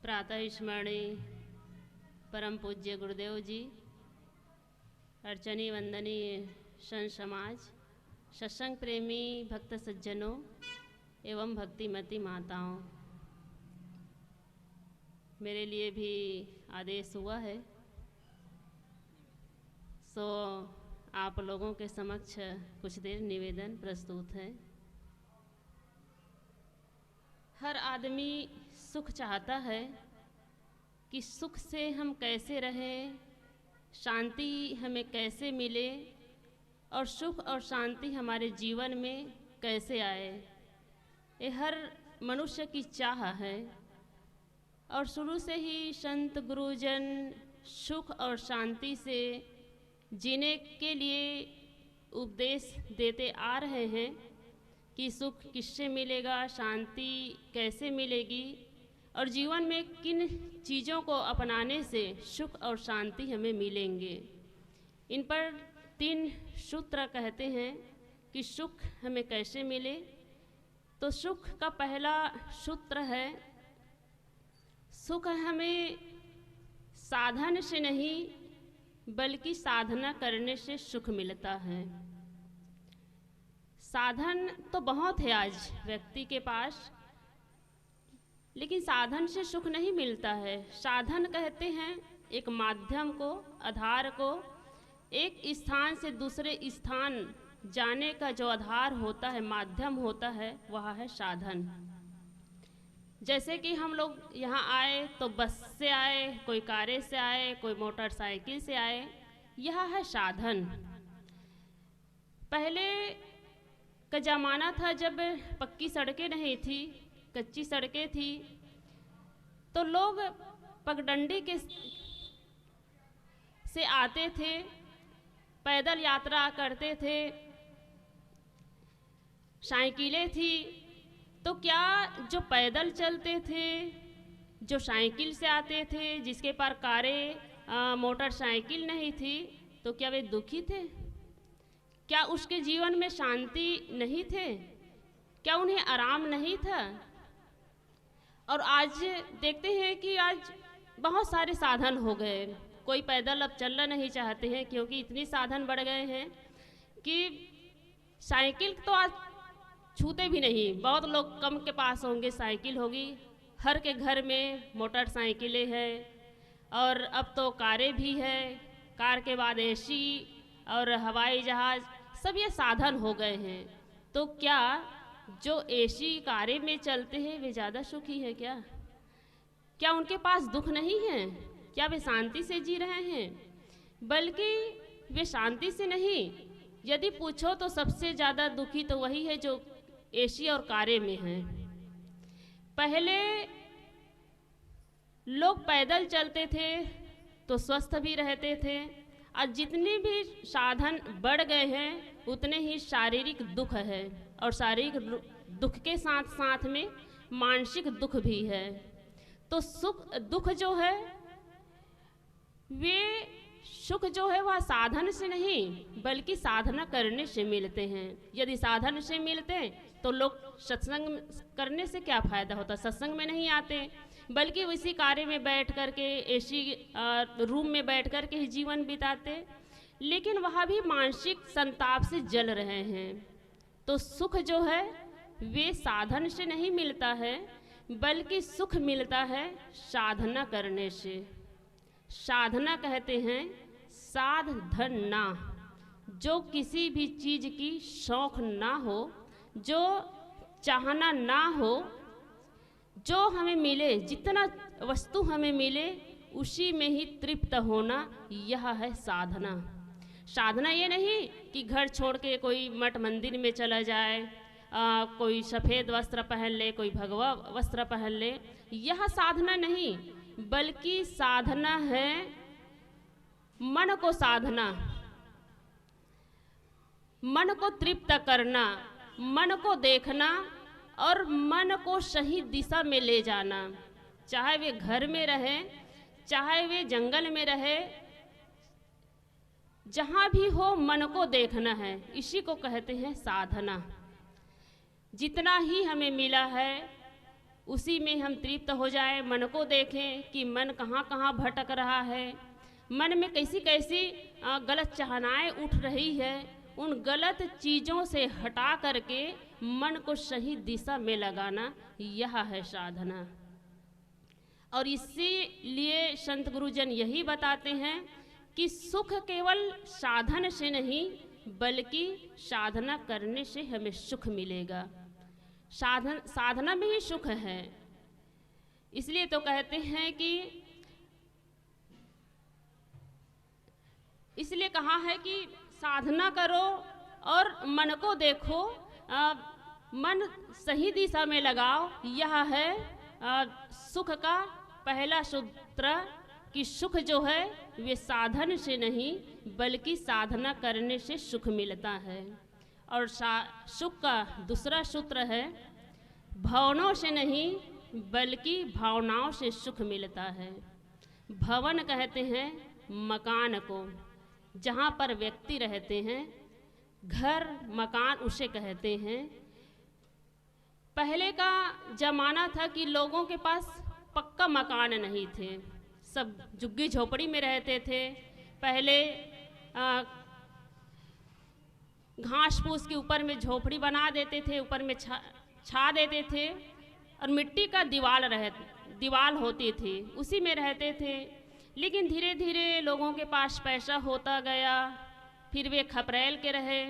प्रातः स्मरणीय परम पूज्य गुरुदेव जी, अर्चनी वंदनीय संत समाज, सत्संग प्रेमी भक्त सज्जनों एवं भक्तिमती माताओं, मेरे लिए भी आदेश हुआ है सो आप लोगों के समक्ष कुछ देर निवेदन प्रस्तुत है। हर आदमी सुख चाहता है कि सुख से हम कैसे रहें, शांति हमें कैसे मिले और सुख और शांति हमारे जीवन में कैसे आए। ये हर मनुष्य की चाह है और शुरू से ही संत गुरुजन सुख और शांति से जीने के लिए उपदेश देते आ रहे हैं कि सुख किससे मिलेगा, शांति कैसे मिलेगी और जीवन में किन चीज़ों को अपनाने से सुख और शांति हमें मिलेंगे। इन पर 3 सूत्र कहते हैं कि सुख हमें कैसे मिले। तो सुख का पहला सूत्र है, सुख हमें साधन से नहीं बल्कि साधना करने से सुख मिलता है। साधन तो बहुत है आज व्यक्ति के पास, लेकिन साधन से सुख नहीं मिलता है। साधन कहते हैं एक माध्यम को, आधार को, एक स्थान से दूसरे स्थान जाने का जो आधार होता है, माध्यम होता है, वह है साधन। जैसे कि हम लोग यहाँ आए तो बस से आए, कोई कारे से आए, कोई मोटरसाइकिल से आए, यह है साधन। पहले का ज़माना था जब पक्की सड़कें नहीं थी, कच्ची सड़कें थी, तो लोग पगडंडी के से आते थे, पैदल यात्रा करते थे, साइकिलें थी। तो क्या जो पैदल चलते थे, जो साइकिल से आते थे, जिसके पास कारें मोटरसाइकिल नहीं थी, तो क्या वे दुखी थे? क्या उसके जीवन में शांति नहीं थे? क्या उन्हें आराम नहीं था? और आज देखते हैं कि आज बहुत सारे साधन हो गए। कोई पैदल अब चलना नहीं चाहते हैं क्योंकि इतने साधन बढ़ गए हैं कि साइकिल तो आज छूते भी नहीं। बहुत लोग कम के पास होंगे साइकिल होगी, हर के घर में मोटरसाइकिलें हैं और अब तो कारें भी है, कार के बाद एसी और हवाई जहाज़, सब ये साधन हो गए हैं। तो क्या जो एसी कारें में चलते हैं वे ज़्यादा सुखी है क्या? क्या उनके पास दुख नहीं है? क्या वे शांति से जी रहे हैं? बल्कि वे शांति से नहीं, यदि पूछो तो सबसे ज़्यादा दुखी तो वही है जो एसी और कारें में हैं। पहले लोग पैदल चलते थे तो स्वस्थ भी रहते थे। आज जितने भी साधन बढ़ गए हैं उतने ही शारीरिक दुख है और शारीरिक दुख के साथ साथ में मानसिक दुख भी है। तो सुख दुख जो है, वे सुख जो है वह साधन से नहीं बल्कि साधना करने से मिलते हैं। यदि साधन से मिलते तो लोग सत्संग करने से क्या फ़ायदा होता? सत्संग में नहीं आते, बल्कि उसी कार्य में बैठ कर के, एसी रूम में बैठ कर के ही जीवन बिताते। लेकिन वह भी मानसिक संताप से जल रहे हैं। तो सुख जो है वे साधन से नहीं मिलता है बल्कि सुख मिलता है साधना करने से। साधना कहते हैं साध धन ना, जो किसी भी चीज़ की शौक ना हो, जो चाहना ना हो, जो हमें मिले, जितना वस्तु हमें मिले उसी में ही तृप्त होना, यह है साधना। साधना ये नहीं कि घर छोड़ के कोई मठ मंदिर में चला जाए, कोई सफ़ेद वस्त्र पहन ले, कोई भगवा वस्त्र पहन ले, यह साधना नहीं, बल्कि साधना है मन को साधना, मन को तृप्त करना, मन को देखना और मन को सही दिशा में ले जाना। चाहे वे घर में रहे, चाहे वे जंगल में रहे, जहाँ भी हो मन को देखना है। इसी को कहते हैं साधना। जितना ही हमें मिला है उसी में हम तृप्त हो जाए, मन को देखें कि मन कहाँ कहाँ भटक रहा है, मन में कैसी कैसी गलत चाहनाएं उठ रही है। उन गलत चीज़ों से हटा करके मन को सही दिशा में लगाना, यह है साधना। और इसीलिए संत गुरुजन यही बताते हैं कि सुख केवल साधन से नहीं बल्कि साधना करने से हमें सुख मिलेगा। साधना में ही सुख है। इसलिए तो कहते हैं कि इसलिए कहा है कि साधना करो और मन को देखो, मन सही दिशा में लगाओ। यह है सुख का पहला सूत्र कि सुख जो है वे साधन से नहीं बल्कि साधना करने से सुख मिलता है। और सुख का दूसरा सूत्र है भावनाओं से नहीं बल्कि भावनाओं से सुख मिलता है। भवन कहते हैं मकान को, जहाँ पर व्यक्ति रहते हैं, घर मकान उसे कहते हैं। पहले का जमाना था कि लोगों के पास पक्का मकान नहीं थे, सब झुग्गी झोपड़ी में रहते थे। पहले घास फूस के ऊपर में झोपड़ी बना देते थे, ऊपर में छा देते थे और मिट्टी का दीवाल होती थी, उसी में रहते थे। लेकिन धीरे धीरे लोगों के पास पैसा होता गया, फिर वे खपरेल के रहे,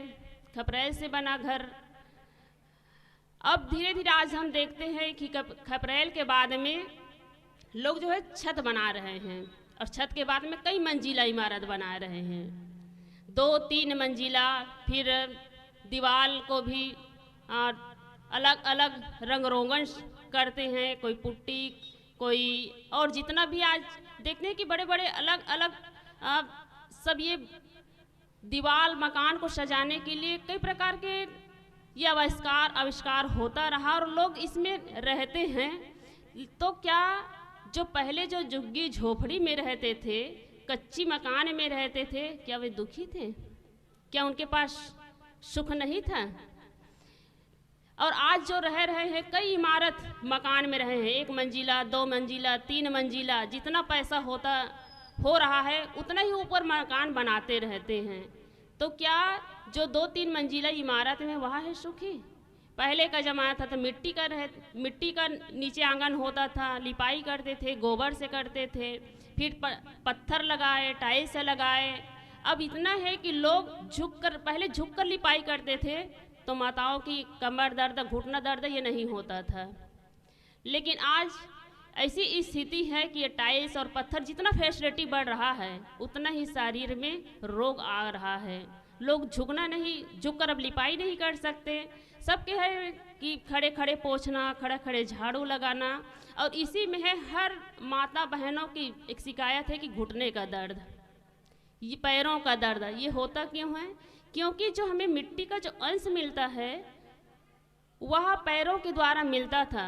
खपरेल से बना घर। अब धीरे धीरे आज हम देखते हैं कि खपरेल के बाद में लोग जो है छत बना रहे हैं और छत के बाद में कई मंजिला इमारत बना रहे हैं, 2-3 मंजिला। फिर दीवार को भी अलग अलग रंग रोगन करते हैं, कोई पुट्टी, कोई और जितना भी आज देखते हैं कि बड़े बड़े अलग अलग सब ये दीवार मकान को सजाने के लिए कई प्रकार के ये आविष्कार होता रहा और लोग इसमें रहते हैं। तो क्या जो पहले जो झुग्गी झोपड़ी में रहते थे, कच्ची मकान में रहते थे, क्या वे दुखी थे? क्या उनके पास सुख नहीं था? और आज जो रह रहे हैं कई इमारत मकान में रहे हैं, 1 मंजिला, 2 मंजिला, 3 मंजिला, जितना पैसा हो रहा है उतना ही ऊपर मकान बनाते रहते हैं। तो क्या जो 2-3 मंजिला इमारत में वहाँ है सुखी? पहले का जमाना था तो मिट्टी का नीचे आंगन होता था, लिपाई करते थे, गोबर से करते थे, फिर पत्थर लगाए, टाइल्स लगाए। अब इतना है कि लोग पहले झुक कर लिपाई करते थे तो माताओं की कमर दर्द, घुटना दर्द ये नहीं होता था। लेकिन आज ऐसी स्थिति है कि ये टाइल्स और पत्थर, जितना फैसिलिटी बढ़ रहा है उतना ही शरीर में रोग आ रहा है। लोग झुक कर अब लिपाई नहीं कर सकते। सबके है कि खड़े खड़े पोंछना, खड़े खड़े झाड़ू लगाना। और इसी में है हर माता बहनों की एक शिकायत है कि घुटने का दर्द, ये पैरों का दर्द। ये होता क्यों है? क्योंकि जो हमें मिट्टी का जो अंश मिलता है वह पैरों के द्वारा मिलता था,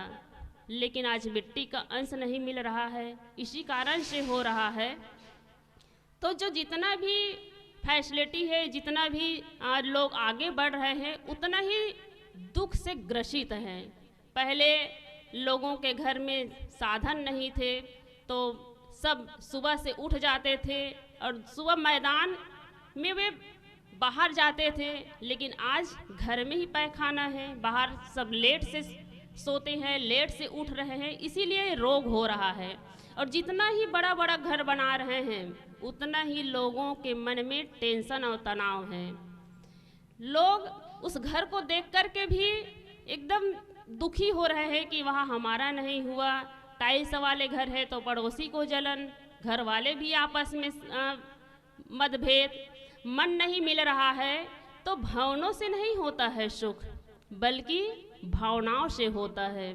लेकिन आज मिट्टी का अंश नहीं मिल रहा है, इसी कारण से हो रहा है। तो जो जितना भी फैसिलिटी है, जितना भी लोग आगे बढ़ रहे हैं उतना ही दुख से ग्रसित हैं। पहले लोगों के घर में साधन नहीं थे तो सब सुबह से उठ जाते थे और सुबह मैदान में वे बाहर जाते थे, लेकिन आज घर में ही पैखाना है, बाहर सब लेट से सोते हैं, लेट से उठ रहे हैं, इसीलिए रोग हो रहा है। और जितना ही बड़ा बड़ा घर बना रहे हैं उतना ही लोगों के मन में टेंशन और तनाव है। लोग उस घर को देख कर के भी एकदम दुखी हो रहे हैं कि वहाँ हमारा नहीं हुआ। टाइल्स वाले घर है तो पड़ोसी को जलन, घर वाले भी आपस में मतभेद, मन नहीं मिल रहा है। तो भावनाओं से नहीं होता है सुख, बल्कि भावनाओं से होता है।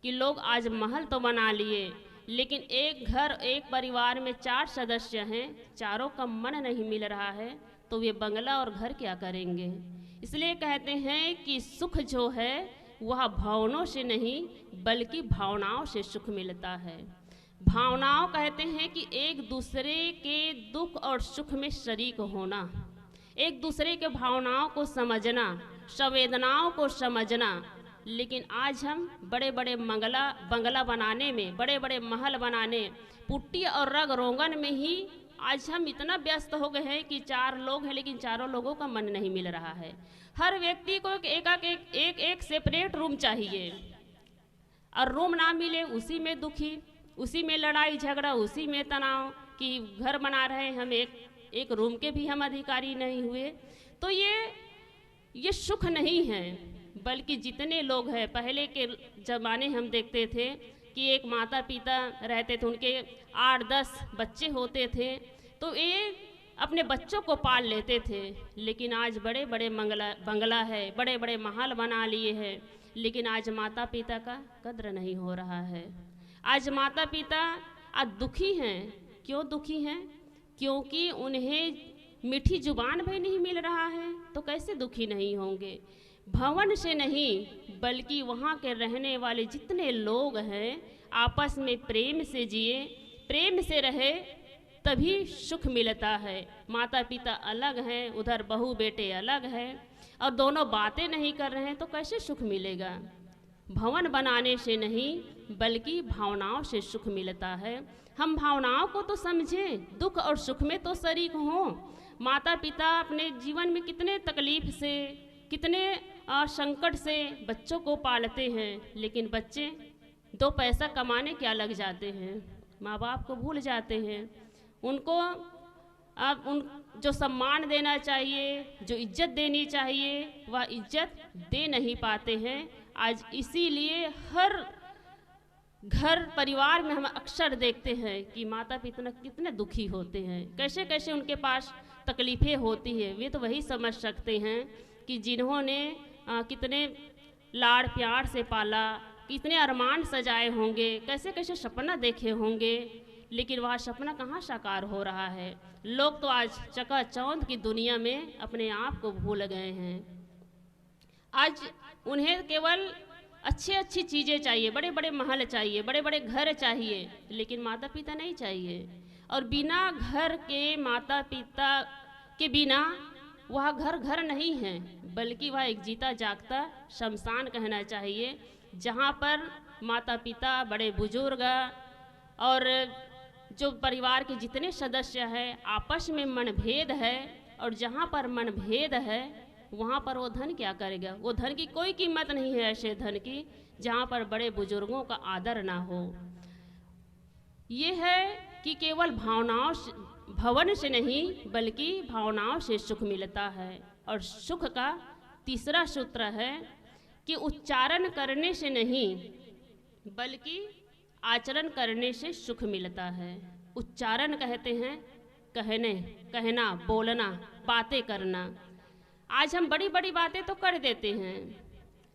कि लोग आज महल तो बना लिए, लेकिन एक घर, एक परिवार में 4 सदस्य हैं, चारों का मन नहीं मिल रहा है, तो वे बंगला और घर क्या करेंगे? इसलिए कहते हैं कि सुख जो है वह भावनाओं से नहीं बल्कि भावनाओं से सुख मिलता है। भावनाओं कहते हैं कि एक दूसरे के दुख और सुख में शरीक होना, एक दूसरे के भावनाओं को समझना, संवेदनाओं को समझना, लेकिन आज हम बड़े बड़े बंगला बनाने में, बड़े बड़े महल बनाने, पुट्टी और रंग रोगन में ही आज हम इतना व्यस्त हो गए हैं कि 4 लोग हैं लेकिन चारों लोगों का मन नहीं मिल रहा है। हर व्यक्ति को एक सेपरेट रूम चाहिए, और रूम ना मिले उसी में दुखी, उसी में लड़ाई झगड़ा, उसी में तनाव कि घर बना रहे हम, एक रूम के भी हम अधिकारी नहीं हुए। तो ये सुख नहीं है, बल्कि जितने लोग हैं, पहले के ज़माने हम देखते थे कि एक माता पिता रहते थे, उनके 8-10 बच्चे होते थे, तो ये अपने बच्चों को पाल लेते थे। लेकिन आज बड़े बड़े बंगला है, बड़े बड़े महल बना लिए हैं, लेकिन आज माता पिता का कद्र नहीं हो रहा है। आज माता पिता आज दुखी हैं। क्यों दुखी हैं? क्योंकि उन्हें मीठी जुबान भी नहीं मिल रहा है, तो कैसे दुखी नहीं होंगे? भवन से नहीं, बल्कि वहाँ के रहने वाले जितने लोग हैं आपस में प्रेम से जिए, प्रेम से रहे, तभी सुख मिलता है। माता पिता अलग हैं, उधर बहू बेटे अलग हैं, और दोनों बातें नहीं कर रहे हैं, तो कैसे सुख मिलेगा? भवन बनाने से नहीं, बल्कि भावनाओं से सुख मिलता है। हम भावनाओं को तो समझें, दुख और सुख में तो शरीक हों। माता पिता अपने जीवन में कितने तकलीफ से, कितने संकट से बच्चों को पालते हैं, लेकिन बच्चे 2 पैसा कमाने क्या लग जाते हैं, माँ बाप को भूल जाते हैं। उनको उन जो सम्मान देना चाहिए, जो इज्जत देनी चाहिए, वह इज्जत दे नहीं पाते हैं। आज इसीलिए हर घर परिवार में हम अक्सर देखते हैं कि माता पिता कितने दुखी होते हैं, कैसे कैसे उनके पास तकलीफ़ें होती है। वे तो वही समझ सकते हैं कि जिन्होंने कितने लाड़ प्यार से पाला, कितने अरमान सजाए होंगे, कैसे कैसे सपना देखे होंगे, लेकिन वह सपना कहाँ साकार हो रहा है। लोग तो आज चकाचौंध की दुनिया में अपने आप को भूल गए हैं। आज उन्हें केवल अच्छी चीज़ें चाहिए, बड़े बड़े महल चाहिए, बड़े बड़े घर चाहिए, लेकिन माता पिता नहीं चाहिए। और बिना घर के, माता पिता के बिना वह घर नहीं है, बल्कि वह एक जीता जागता शमशान कहना चाहिए, जहाँ पर माता पिता, बड़े बुजुर्ग और जो परिवार के जितने सदस्य हैं आपस में मनभेद है, और जहाँ पर मनभेद है वहाँ पर वो धन क्या करेगा? वो धन की कोई कीमत नहीं है, ऐसे धन की जहाँ पर बड़े बुजुर्गों का आदर ना हो। ये है कि केवल भवन से नहीं, बल्कि भावनाओं से सुख मिलता है। और सुख का तीसरा सूत्र है कि उच्चारण करने से नहीं, बल्कि आचरण करने से सुख मिलता है। उच्चारण कहते हैं कहना, बोलना, बातें करना। आज हम बड़ी बड़ी बातें तो कर देते हैं,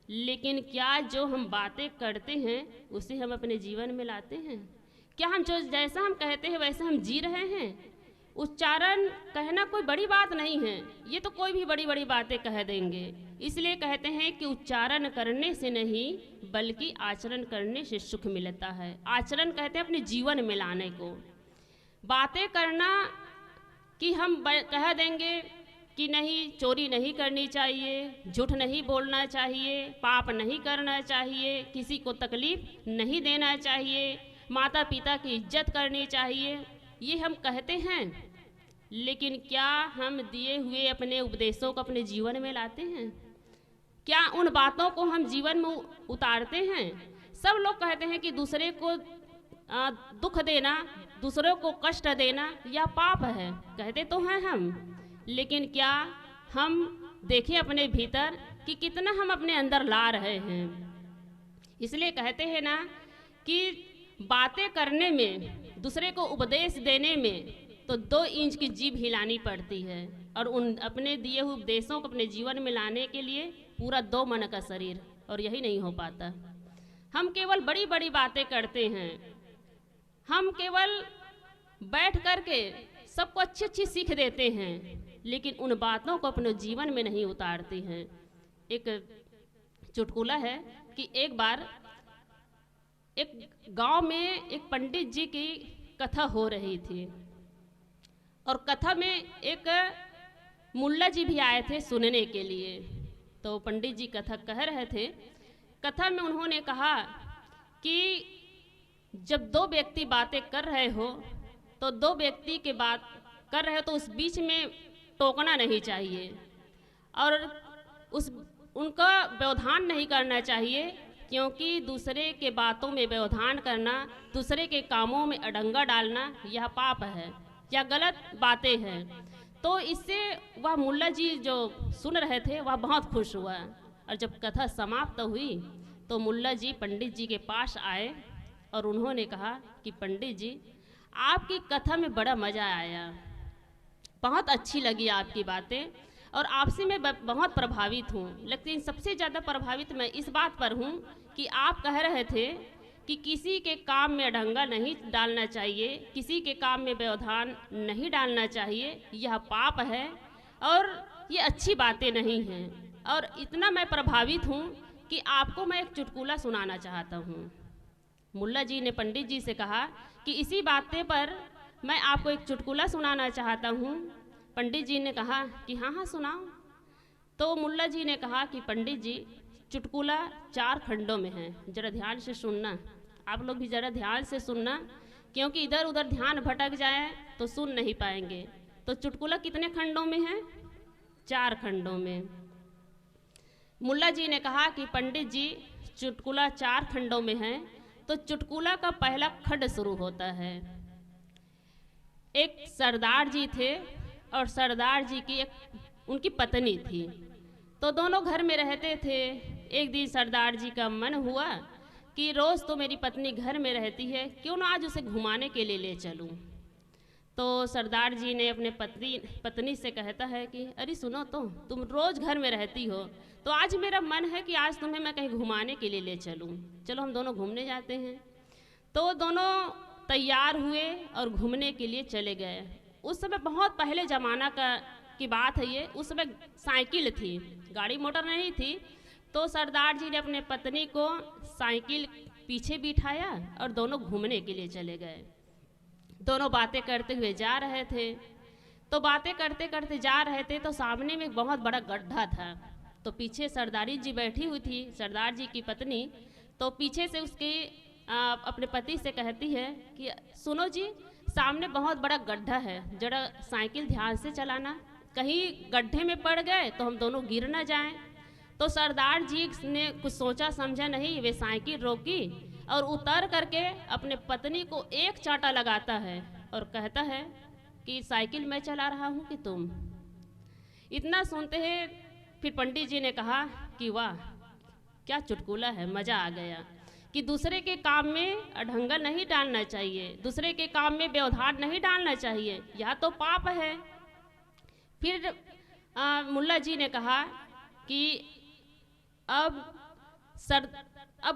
लेकिन क्या जो हम बातें करते हैं उसे हम अपने जीवन में लाते हैं? क्या हम जैसा हम कहते हैं वैसा हम जी रहे हैं? उच्चारण कहना कोई बड़ी बात नहीं है, ये तो कोई भी बड़ी बड़ी बातें कह देंगे। इसलिए कहते हैं कि उच्चारण करने से नहीं, बल्कि आचरण करने से सुख मिलता है। आचरण कहते हैं अपने जीवन में लाने को। बातें करना कि हम कह देंगे कि नहीं, चोरी नहीं करनी चाहिए, झूठ नहीं बोलना चाहिए, पाप नहीं करना चाहिए, किसी को तकलीफ नहीं देना चाहिए, माता पिता की इज्जत करनी चाहिए, ये हम कहते हैं, लेकिन क्या हम दिए हुए अपने उपदेशों को अपने जीवन में लाते हैं? क्या उन बातों को हम जीवन में उतारते हैं? सब लोग कहते हैं कि दूसरे को दुख देना, दूसरों को कष्ट देना यह पाप है, कहते तो हैं हम, लेकिन क्या हम देखें अपने भीतर कि कितना हम अपने अंदर ला रहे हैं। इसलिए कहते हैं ना कि बातें करने में, दूसरे को उपदेश देने में तो 2 इंच की जीभ हिलानी पड़ती है, और उन अपने दिए हुए उपदेशों को अपने जीवन में लाने के लिए पूरा 2 मन का शरीर, और यही नहीं हो पाता। हम केवल बड़ी बड़ी बातें करते हैं, हम केवल बैठ करके सबको अच्छी सीख देते हैं, लेकिन उन बातों को अपने जीवन में नहीं उतारते हैं। एक चुटकुला है कि एक बार एक गांव में एक पंडित जी की कथा हो रही थी, और कथा में एक मुल्ला जी भी आए थे सुनने के लिए। तो पंडित जी कथा कह रहे थे कथा में उन्होंने कहा कि जब दो व्यक्ति बातें कर रहे हो तो दो व्यक्ति के बात कर रहे हो तो उस बीच में टोकना नहीं चाहिए और उनका व्यवधान नहीं करना चाहिए, क्योंकि दूसरे के बातों में व्यवधान करना, दूसरे के कामों में अडंगा डालना यह पाप है, यह गलत बातें हैं। तो इससे वह मुल्ला जी जो सुन रहे थे वह बहुत खुश हुआ और जब कथा समाप्त हुई तो मुल्ला जी पंडित जी के पास आए और उन्होंने कहा कि पंडित जी, आपकी कथा में बड़ा मज़ा आया, बहुत अच्छी लगी आपकी बातें और आपसे मैं बहुत प्रभावित हूँ। लेकिन सबसे ज़्यादा प्रभावित मैं इस बात पर हूँ कि आप कह रहे थे कि किसी के काम में अडंगा नहीं डालना चाहिए, किसी के काम में व्यवधान नहीं डालना चाहिए, यह पाप है और ये अच्छी बातें नहीं हैं। और इतना मैं प्रभावित हूँ कि आपको मैं एक चुटकुला सुनाना चाहता हूँ। मुल्ला जी ने पंडित जी से कहा कि इसी बातें पर मैं आपको एक चुटकुला सुनाना चाहता हूँ। पंडित जी ने कहा कि हाँ हाँ सुनाओ। तो मुल्ला जी ने कहा कि पंडित जी, चुटकुला 4 खंडों में है, ज़रा ध्यान से सुनना, आप लोग भी ज़रा ध्यान से सुनना, क्योंकि इधर उधर ध्यान भटक जाए तो सुन नहीं पाएंगे। तो चुटकुला कितने खंडों में है? 4 खंडों में। मुल्ला जी ने कहा कि पंडित जी, चुटकुला 4 खंडों में है। तो चुटकुला का पहला खंड शुरू होता है। एक सरदार जी थे और सरदार जी की उनकी पत्नी थी, तो दोनों घर में रहते थे। एक दिन सरदार जी का मन हुआ कि रोज़ तो मेरी पत्नी घर में रहती है, क्यों ना आज उसे घुमाने के लिए ले चलूं। तो सरदार जी ने अपने पत्नी से कहता है कि अरे सुनो, तो तुम रोज़ घर में रहती हो, तो आज मेरा मन है कि आज तुम्हें मैं कहीं घुमाने के लिए ले चलूं, चलो हम दोनों घूमने जाते हैं। तो दोनों तैयार हुए और घूमने के लिए चले गए। उस समय बहुत पहले ज़माना की बात है ये, उस समय साइकिल थी, गाड़ी मोटर नहीं थी। तो सरदार जी ने अपने पत्नी को साइकिल पीछे बिठाया और दोनों घूमने के लिए चले गए। दोनों बातें करते हुए जा रहे थे। तो बातें करते करते जा रहे थे तो सामने में एक बहुत बड़ा गड्ढा था। तो पीछे सरदारी जी बैठी हुई थी, सरदार जी की पत्नी। तो पीछे से उसकी अपने पति से कहती है कि सुनो जी, सामने बहुत बड़ा गड्ढा है, जरा साइकिल ध्यान से चलाना, कहीं गड्ढे में पड़ गए तो हम दोनों गिर ना जाएं। तो सरदार जी ने कुछ सोचा समझा नहीं, वे साइकिल रोकी और उतर करके अपने पत्नी को एक चांटा लगाता है और कहता है कि साइकिल मैं चला रहा हूँ कि तुम। इतना सुनते हैं फिर पंडित जी ने कहा कि वाह क्या चुटकुला है, मज़ा आ गया, कि दूसरे के काम में अढंगा नहीं डालना चाहिए, दूसरे के काम में व्यवधान नहीं डालना चाहिए, यह तो पाप है। फिर मुल्ला जी ने कहा कि अब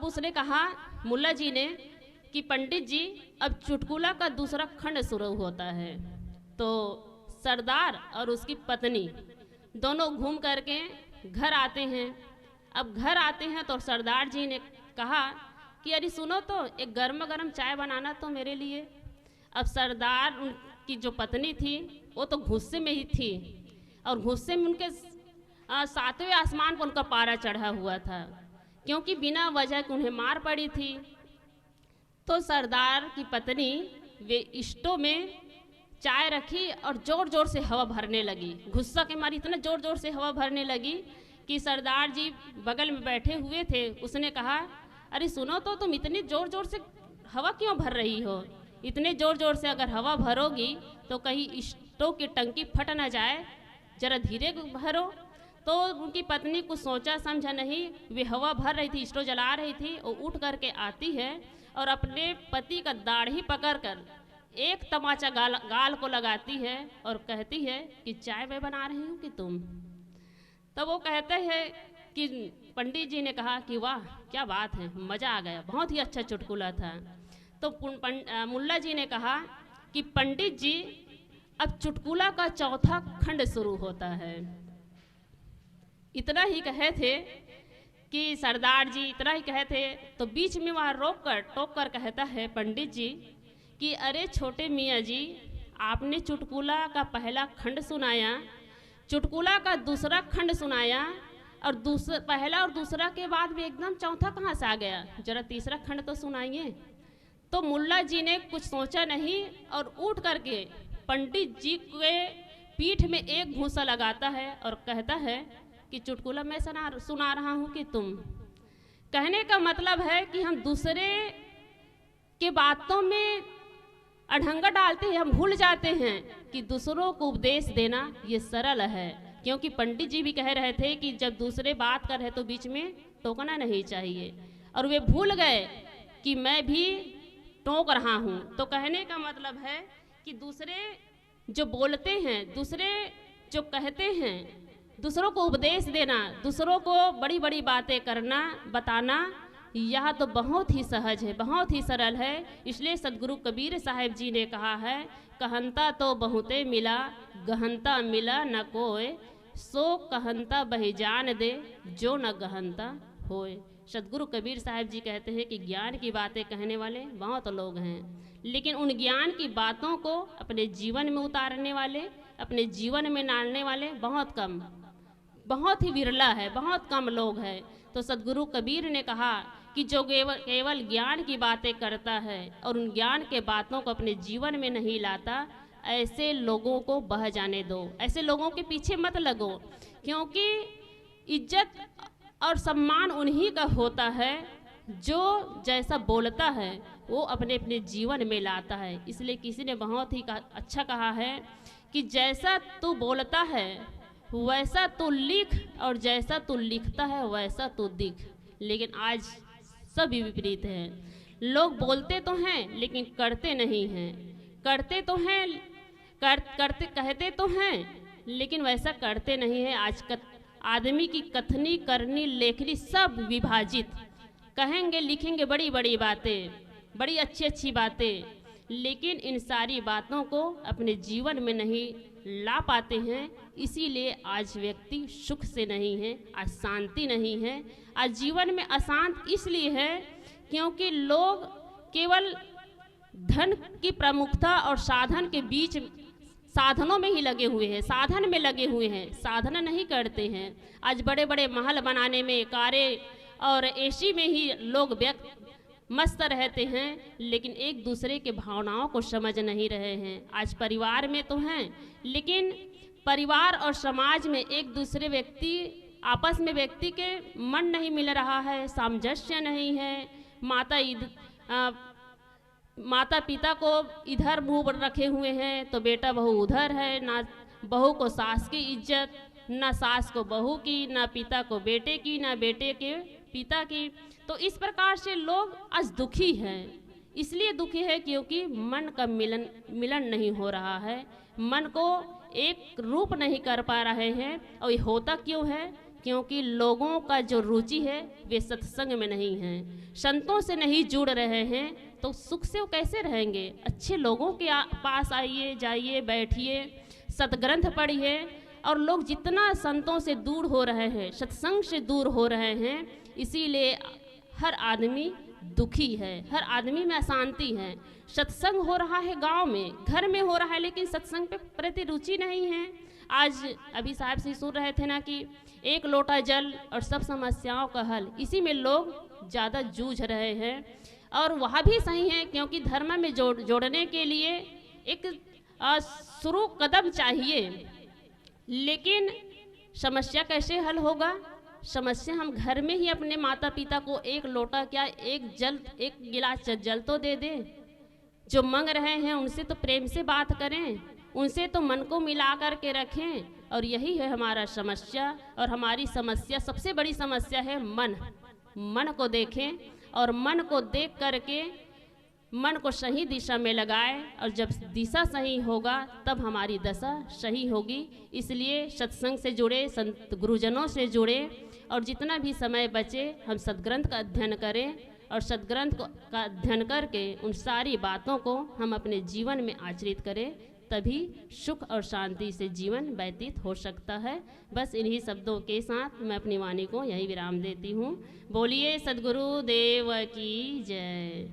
उसने कहा मुल्ला जी ने कि पंडित जी, अब चुटकुला का दूसरा खंड शुरू होता है। तो सरदार और उसकी पत्नी दोनों घूम करके घर आते हैं। अब घर आते हैं तो सरदार जी ने कहा कि अरे सुनो, तो एक गर्मा गर्म चाय बनाना तो मेरे लिए। अब सरदार की जो पत्नी थी वो तो गुस्से में ही थी और गुस्से में उनके 7वें आसमान पर उनका पारा चढ़ा हुआ था, क्योंकि बिना वजह के उन्हें मार पड़ी थी। तो सरदार की पत्नी वे स्टोव में चाय रखी और ज़ोर ज़ोर से हवा भरने लगी। गुस्सा के मारी इतना ज़ोर ज़ोर से हवा भरने लगी कि सरदार जी बगल में बैठे हुए थे, उसने कहा अरे सुनो, तो तुम इतनी ज़ोर ज़ोर से हवा क्यों भर रही हो? इतने ज़ोर ज़ोर से अगर हवा भरोगी तो कहीं स्टोव की टंकी फट ना जाए, ज़रा धीरे भरो। तो उनकी पत्नी कुछ सोचा समझा नहीं, वे हवा भर रही थी, स्टोव जला रही थी, और उठ करके आती है और अपने पति का दाढ़ी पकड़कर एक तमाचा गाल को लगाती है और कहती है कि चाय मैं बना रही हूँ कि तुम। तब वो कहते हैं कि पंडित जी ने कहा कि वाह क्या बात है, मज़ा आ गया, बहुत ही अच्छा चुटकुला था। तो मुल्ला जी ने कहा कि पंडित जी, अब चुटकुला का चौथा खंड शुरू होता है। इतना ही कहे थे कि सरदार जी इतना ही कहे थे तो बीच में वहाँ रोक कर टोक कर कहता है पंडित जी कि अरे छोटे मियाँ जी, आपने चुटकुला का पहला खंड सुनाया, चुटकुला का दूसरा खंड सुनाया और दूसरा, पहला और दूसरा के बाद भी एकदम चौथा कहाँ से आ गया? जरा तीसरा खंड तो सुनाइए। तो मुल्ला जी ने कुछ सोचा नहीं और उठ करके पंडित जी के पीठ में एक घूंसा लगाता है और कहता है कि चुटकुला मैं सुना रहा हूँ कि तुम। कहने का मतलब है कि हम दूसरे के बातों में अढ़ंगा डालते हैं, हम भूल जाते हैं कि दूसरों को उपदेश देना ये सरल है। क्योंकि पंडित जी भी कह रहे थे कि जब दूसरे बात कर रहे तो बीच में टोकना नहीं चाहिए, और वे भूल गए कि मैं भी टोक रहा हूँ। तो कहने का मतलब है कि दूसरे जो बोलते हैं, दूसरे जो कहते हैं, दूसरों को उपदेश देना, दूसरों को बड़ी बड़ी बातें करना, बताना, यह तो बहुत ही सहज है, बहुत ही सरल है। इसलिए सदगुरु कबीर साहब जी ने कहा है, कहंता तो बहुते मिला, गहनता मिला न कोय, सो कहंता बही जान दे, जो न गहनता होए। सदगुरु कबीर साहब जी कहते हैं कि ज्ञान की बातें कहने वाले बहुत लोग हैं, लेकिन उन ज्ञान की बातों को अपने जीवन में उतारने वाले, अपने जीवन में डालने वाले बहुत कम, बहुत ही विरला है, बहुत कम लोग हैं। तो सदगुरु कबीर ने कहा कि जो केवल ज्ञान की बातें करता है और उन ज्ञान के बातों को अपने जीवन में नहीं लाता, ऐसे लोगों को बह जाने दो, ऐसे लोगों के पीछे मत लगो। क्योंकि इज्जत और सम्मान उन्हीं का होता है जो जैसा बोलता है वो अपने अपने जीवन में लाता है। इसलिए किसी ने बहुत ही अच्छा कहा है कि जैसा तू बोलता है वैसा तू लिख, और जैसा तू लिखता है वैसा तू दिख। लेकिन आज सब विपरीत है। लोग बोलते तो हैं लेकिन करते नहीं हैं, करते तो हैं, करते कहते तो हैं लेकिन वैसा करते नहीं है। आज आदमी की कथनी, करनी, लेखनी सब विभाजित, कहेंगे लिखेंगे बड़ी बड़ी बातें, बड़ी अच्छी अच्छी बातें, लेकिन इन सारी बातों को अपने जीवन में नहीं ला पाते हैं। इसीलिए आज व्यक्ति सुख से नहीं है, आज शांति नहीं है। आज जीवन में अशांत इसलिए है क्योंकि लोग केवल धन की प्रमुखता और साधन के बीच, साधनों में ही लगे हुए हैं, साधन में लगे हुए हैं, साधना नहीं करते हैं। आज बड़े बड़े महल बनाने में, कारें और एसी में ही लोग मस्त रहते हैं, लेकिन एक दूसरे के भावनाओं को समझ नहीं रहे हैं। आज परिवार में तो हैं, लेकिन परिवार और समाज में एक दूसरे व्यक्ति, आपस में व्यक्ति के मन नहीं मिल रहा है, सामंजस्य नहीं है। माता पिता को इधर मुंह रखे हुए हैं तो बेटा बहू उधर है, ना बहू को सास की इज्जत, ना सास को बहू की, ना पिता को बेटे की, ना बेटे के पिता की। तो इस प्रकार से लोग आज दुखी हैं। इसलिए दुखी है क्योंकि मन का मिलन नहीं हो रहा है, मन को एक रूप नहीं कर पा रहे हैं। और ये होता क्यों है? क्योंकि लोगों का जो रुचि है वे सत्संग में नहीं है, संतों से नहीं जुड़ रहे हैं। तो सुख से वो कैसे रहेंगे? अच्छे लोगों के पास आइए, जाइए, बैठिए, सतग्रंथ पढ़िए। और लोग जितना संतों से दूर हो रहे हैं, सत्संग से दूर हो रहे हैं, इसीलिए हर आदमी दुखी है, हर आदमी में अशांति है। सत्संग हो रहा है गांव में, घर में हो रहा है, लेकिन सत्संग पे प्रति रुचि नहीं है। आज अभी साहब से सुन रहे थे ना कि एक लोटा जल और सब समस्याओं का हल, इसी में लोग ज़्यादा जूझ रहे हैं। और वह भी सही है क्योंकि धर्म में जोड़ने के लिए एक शुरू कदम चाहिए, लेकिन समस्या कैसे हल होगा? समस्या हम घर में ही अपने माता पिता को एक लोटा क्या, एक गिलास जल तो दे दे। जो मांग रहे हैं उनसे तो प्रेम से बात करें, उनसे तो मन को मिला कर के रखें। और यही है हमारा समस्या। और हमारी समस्या, सबसे बड़ी समस्या है मन को देखें और मन को देख करके मन को सही दिशा में लगाए। और जब दिशा सही होगा तब हमारी दशा सही होगी। इसलिए सत्संग से जुड़े, संत गुरुजनों से जुड़े, और जितना भी समय बचे हम सदग्रंथ का अध्ययन करें, और सदग्रंथ का अध्ययन करके उन सारी बातों को हम अपने जीवन में आचरित करें, तभी सुख और शांति से जीवन व्यतीत हो सकता है। बस इन्हीं शब्दों के साथ मैं अपनी वाणी को यही विराम देती हूँ। बोलिए सद्गुरु देव की जय।